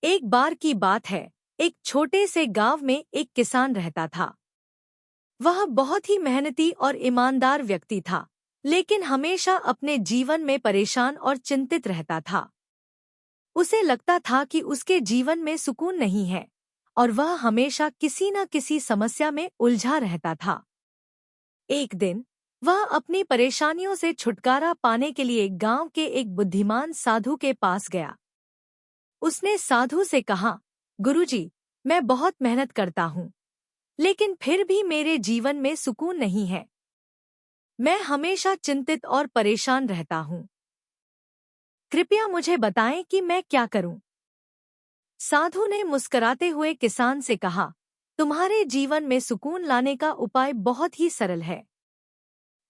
एक बार की बात है, एक छोटे से गांव में एक किसान रहता था। वह बहुत ही मेहनती और ईमानदार व्यक्ति था, लेकिन हमेशा अपने जीवन में परेशान और चिंतित रहता था। उसे लगता था कि उसके जीवन में सुकून नहीं है और वह हमेशा किसी न किसी समस्या में उलझा रहता था। एक दिन वह अपनी परेशानियों से छुटकारा पाने के लिए गांव के एक बुद्धिमान साधु के पास गया। उसने साधु से कहा, गुरुजी, मैं बहुत मेहनत करता हूँ, लेकिन फिर भी मेरे जीवन में सुकून नहीं है। मैं हमेशा चिंतित और परेशान रहता हूँ। कृपया मुझे बताएं कि मैं क्या करूं? साधु ने मुस्कुराते हुए किसान से कहा, तुम्हारे जीवन में सुकून लाने का उपाय बहुत ही सरल है।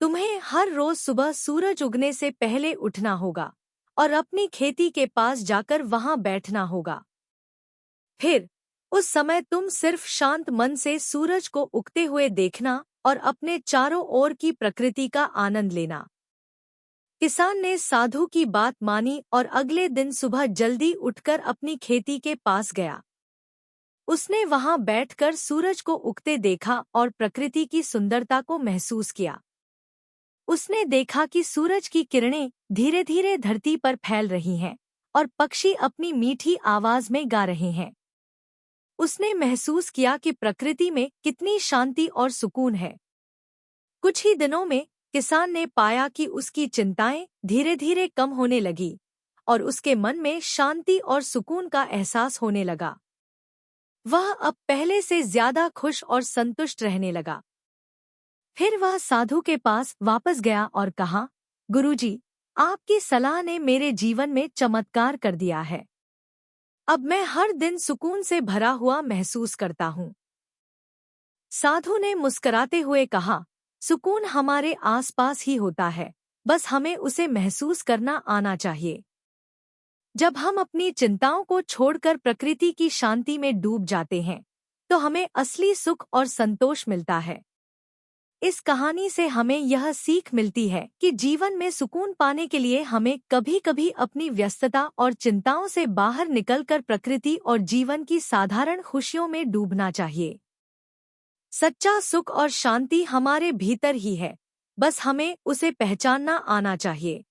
तुम्हें हर रोज सुबह सूरज उगने से पहले उठना होगा और अपनी खेती के पास जाकर वहां बैठना होगा। फिर उस समय तुम सिर्फ शांत मन से सूरज को उगते हुए देखना और अपने चारों ओर की प्रकृति का आनंद लेना। किसान ने साधु की बात मानी और अगले दिन सुबह जल्दी उठकर अपनी खेती के पास गया। उसने वहां बैठकर सूरज को उगते देखा और प्रकृति की सुंदरता को महसूस किया। उसने देखा कि सूरज की किरणें धीरे धीरे धरती पर फैल रही हैं और पक्षी अपनी मीठी आवाज में गा रहे हैं। उसने महसूस किया कि प्रकृति में कितनी शांति और सुकून है। कुछ ही दिनों में किसान ने पाया कि उसकी चिंताएं धीरे धीरे कम होने लगी और उसके मन में शांति और सुकून का एहसास होने लगा। वह अब पहले से ज्यादा खुश और संतुष्ट रहने लगा। फिर वह साधु के पास वापस गया और कहा, गुरुजी, आपकी सलाह ने मेरे जीवन में चमत्कार कर दिया है। अब मैं हर दिन सुकून से भरा हुआ महसूस करता हूँ। साधु ने मुस्कुराते हुए कहा, सुकून हमारे आसपास ही होता है, बस हमें उसे महसूस करना आना चाहिए। जब हम अपनी चिंताओं को छोड़कर प्रकृति की शांति में डूब जाते हैं, तो हमें असली सुख और संतोष मिलता है। इस कहानी से हमें यह सीख मिलती है कि जीवन में सुकून पाने के लिए हमें कभी-कभी अपनी व्यस्तता और चिंताओं से बाहर निकलकर प्रकृति और जीवन की साधारण खुशियों में डूबना चाहिए। सच्चा सुख और शांति हमारे भीतर ही है, बस हमें उसे पहचानना आना चाहिए।